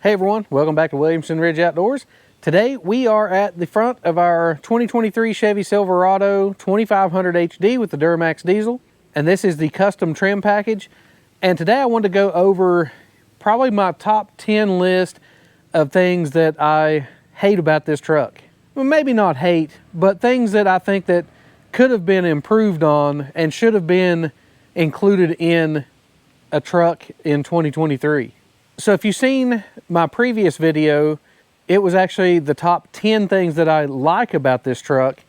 Hey everyone, welcome back to Williamson Ridge Outdoors. Today we are at the front of our 2023 Chevy Silverado 2500 HD with the Duramax diesel, and this is the custom trim package. And today I wanted to go over probably my top 10 list of things that I hate about this truck. Well, maybe not hate, but things that I think that could have been improved on and should have been included in a truck in 2023. So if you've seen my previous video, it was actually the top 10 things that I like about this truck.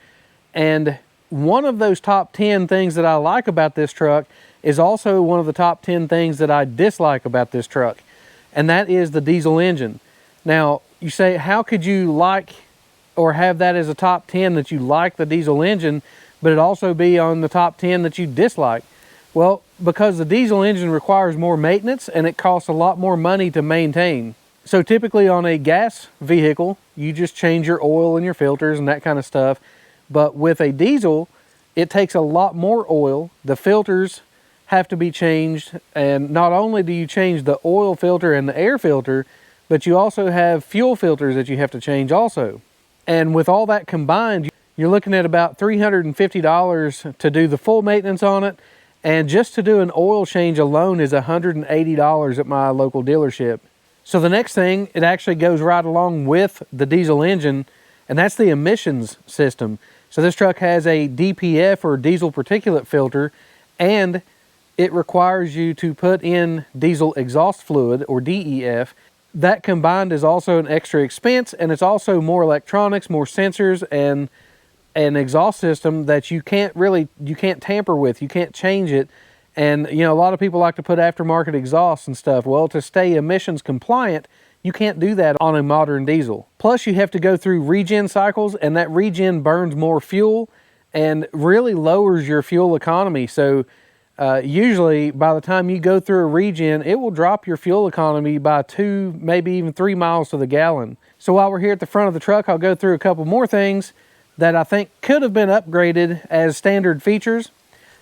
And one of those top 10 things that I like about this truck is also one of the top 10 things that I dislike about this truck. And that is the diesel engine. Now, you say, how could you like or have that as a top 10 that you like the diesel engine, but it also be on the top 10 that you dislike? Well, because the diesel engine requires more maintenance and it costs a lot more money to maintain. So typically on a gas vehicle, you just change your oil and your filters and that kind of stuff. But with a diesel, it takes a lot more oil. The filters have to be changed. And not only do you change the oil filter and the air filter, but you also have fuel filters that you have to change also. And with all that combined, you're looking at about $350 to do the full maintenance on it. And just to do an oil change alone is $180 at my local dealership. So the next thing, it actually goes right along with the diesel engine, and that's the emissions system. So this truck has a DPF, or diesel particulate filter, and it requires you to put in diesel exhaust fluid, or DEF. That combined is also an extra expense, and it's also more electronics, more sensors, and an exhaust system that you can't tamper with, you can't change it. And you know, a lot of people like to put aftermarket exhausts and stuff. Well, to stay emissions compliant, you can't do that on a modern diesel. Plus you have to go through regen cycles, and that regen burns more fuel and really lowers your fuel economy. So usually by the time you go through a regen, it will drop your fuel economy by 2, maybe even 3 miles to the gallon. So while we're here at the front of the truck, I'll go through a couple more things that I think could have been upgraded as standard features.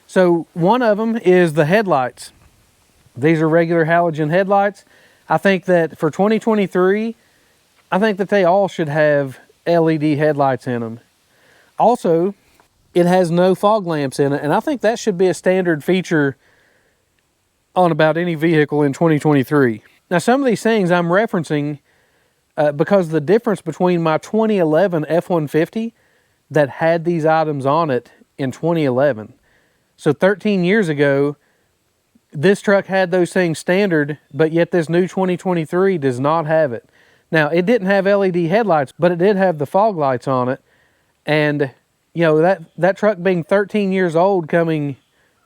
So one of them is the headlights. These are regular halogen headlights. I think that for 2023, I think that they all should have LED headlights in them. Also, it has no fog lamps in it, and I think that should be a standard feature on about any vehicle in 2023. Now, some of these things I'm referencing because the difference between my 2011 F-150 that had these items on it in 2011. So 13 years ago, this truck had those things standard, but yet this new 2023 does not have it. Now, it didn't have LED headlights, but it did have the fog lights on it. And, you know, that truck being 13 years old coming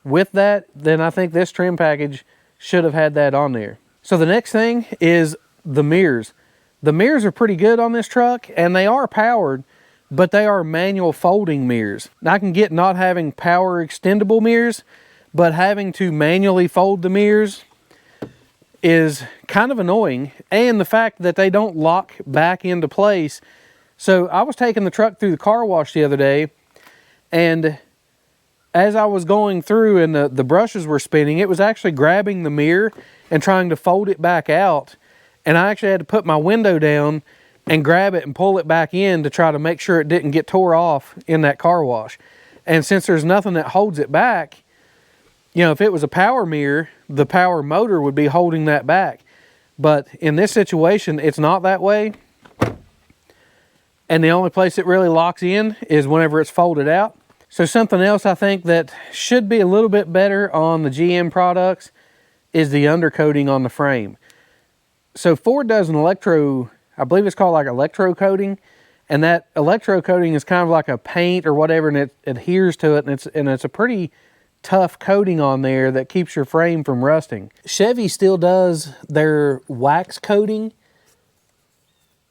with that, then I think this trim package should have had that on there. So the next thing is the mirrors. The mirrors are pretty good on this truck, and they are powered, but they are manual folding mirrors. Now, I can get not having power extendable mirrors, but having to manually fold the mirrors is kind of annoying. And the fact that they don't lock back into place. So I was taking the truck through the car wash the other day, and as I was going through and the brushes were spinning, it was actually grabbing the mirror and trying to fold it back out. And I actually had to put my window down and grab it and pull it back in to try to make sure it didn't get tore off in that car wash. And since there's nothing that holds it back, you know, if it was a power mirror, the power motor would be holding that back. But in this situation, it's not that way. And the only place it really locks in is whenever it's folded out. So something else I think that should be a little bit better on the GM products is the undercoating on the frame. So Ford does an I believe it's called like electrocoating, and that electrocoating is kind of like a paint or whatever, and it adheres to it, and it's a pretty tough coating on there that keeps your frame from rusting. Chevy still does their wax coating,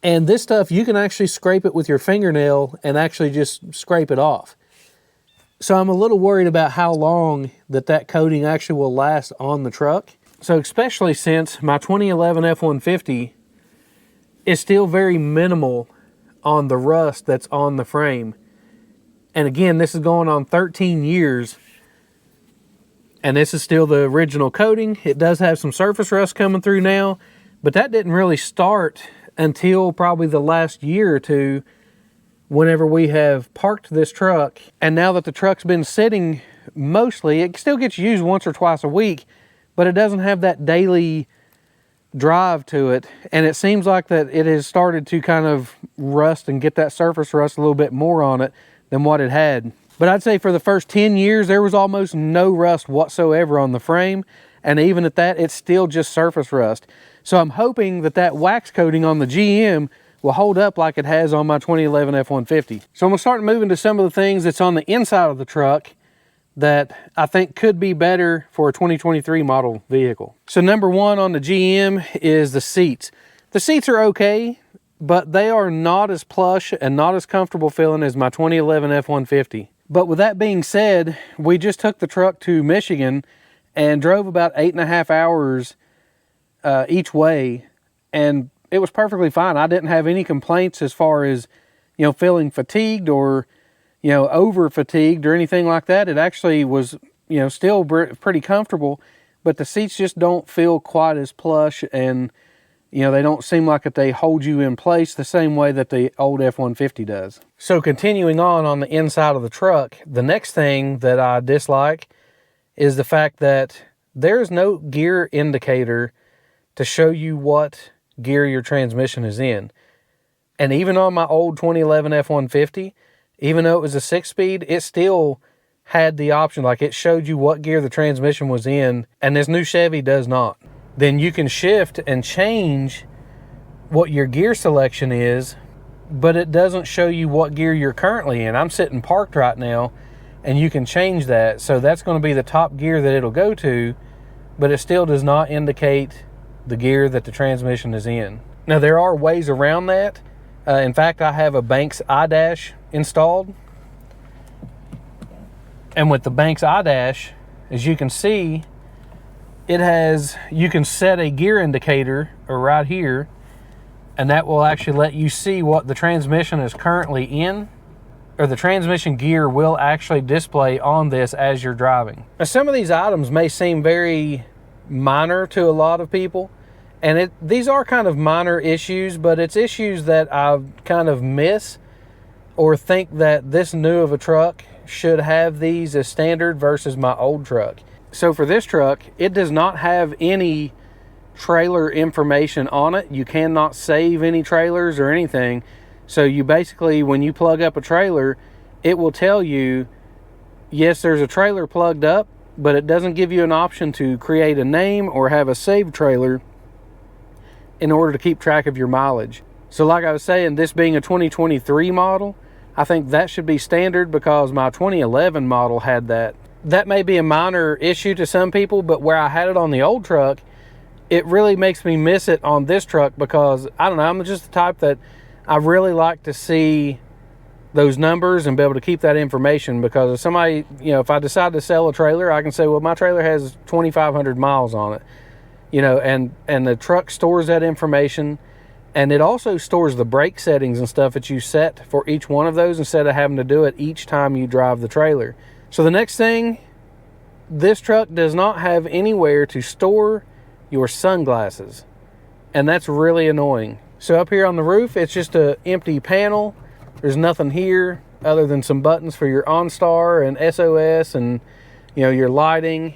and this stuff you can actually scrape it with your fingernail and actually just scrape it off. So I'm a little worried about how long that coating actually will last on the truck. So especially since my 2011 F-150 is still very minimal on the rust that's on the frame. And again, this is going on 13 years. And this is still the original coating. It does have some surface rust coming through now, But that didn't really start until probably the last year or two, whenever we have parked this truck. And now that the truck's been sitting, mostly, it still gets used once or twice a week, but it doesn't have that daily drive to it. And it seems like that it has started to kind of rust and get that surface rust a little bit more on it than what it had. But I'd say for the first 10 years, there was almost no rust whatsoever on the frame. And even at that, it's still just surface rust. So I'm hoping that that wax coating on the GM will hold up like it has on my 2011 F-150. So I'm gonna start moving to some of the things that's on the inside of the truck that I think could be better for a 2023 model vehicle. So number one on the GM is the seats. The seats are okay, but they are not as plush and not as comfortable feeling as my 2011 F-150. But with that being said, we just took the truck to Michigan and drove about 8.5 hours each way, and it was perfectly fine. I didn't have any complaints as far as, you know, feeling fatigued or, you know, over fatigued or anything like that. It actually was, you know, still pretty comfortable, but the seats just don't feel quite as plush, and, you know, they don't seem like that they hold you in place the same way that the old F-150 does. So continuing on the inside of the truck, the next thing that I dislike is the fact that there's no gear indicator to show you what gear your transmission is in. And even on my old 2011 F-150, even though it was a 6-speed, it still had the option, like it showed you what gear the transmission was in, and this new Chevy does not. Then you can shift and change what your gear selection is, but it doesn't show you what gear you're currently in. I'm sitting parked right now, and you can change that. So that's going to be the top gear that it'll go to, but it still does not indicate the gear that the transmission is in. Now, there are ways around that. In fact, I have a Banks iDash installed. And with the Banks iDash, as you can see, it has, you can set a gear indicator right here, and that will actually let you see what the transmission is currently in, or the transmission gear will actually display on this as you're driving. Now, some of these items may seem very minor to a lot of people, and these are kind of minor issues, but it's issues that I kind of miss or think that this new of a truck should have these as standard versus my old truck. So for this truck, it does not have any trailer information on it. You cannot save any trailers or anything. So you basically, when you plug up a trailer, it will tell you, yes, there's a trailer plugged up, but it doesn't give you an option to create a name or have a saved trailer in order to keep track of your mileage. So like I was saying, this being a 2023 model, I think that should be standard because my 2011 model had that. That may be a minor issue to some people, but where I had it on the old truck, it really makes me miss it on this truck because, I don't know, I'm just the type that I really like to see those numbers and be able to keep that information, because if somebody, you know, if I decide to sell a trailer, I can say, well, my trailer has 2,500 miles on it, you know, and the truck stores that information, and it also stores the brake settings and stuff that you set for each one of those instead of having to do it each time you drive the trailer. So the next thing, this truck does not have anywhere to store your sunglasses, and that's really annoying. So up here on the roof, it's just an empty panel. There's nothing here other than some buttons for your OnStar and SOS and, you know, your lighting.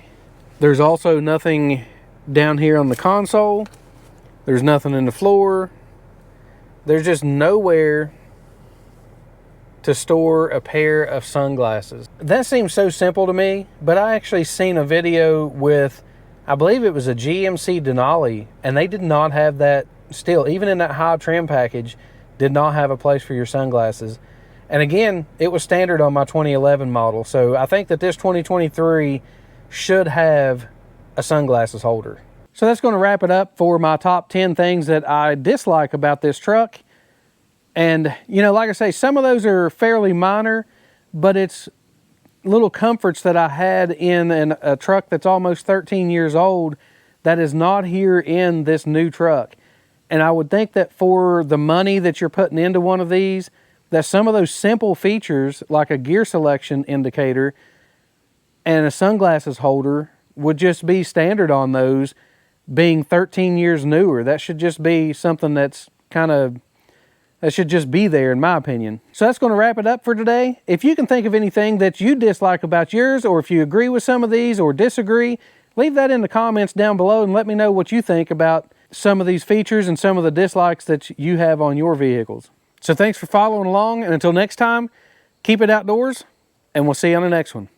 There's also nothing down here on the console. There's nothing in the floor. There's just nowhere to store a pair of sunglasses. That seems so simple to me, but I actually seen a video with, I believe it was a GMC Denali, and they did not have that still, even in that high trim package, did not have a place for your sunglasses. And again, it was standard on my 2011 model. So I think that this 2023 should have a sunglasses holder. So that's going to wrap it up for my top 10 things that I dislike about this truck. And, you know, like I say, some of those are fairly minor, but it's little comforts that I had in a truck that's almost 13 years old that is not here in this new truck. And I would think that for the money that you're putting into one of these, that some of those simple features like a gear selection indicator and a sunglasses holder would just be standard on those, being 13 years newer. That should just be something that's that should just be there, in my opinion. So that's going to wrap it up for today. If you can think of anything that you dislike about yours, or if you agree with some of these or disagree, leave that in the comments down below and let me know what you think about some of these features and some of the dislikes that you have on your vehicles. So thanks for following along, and until next time, keep it outdoors, and we'll see you on the next one.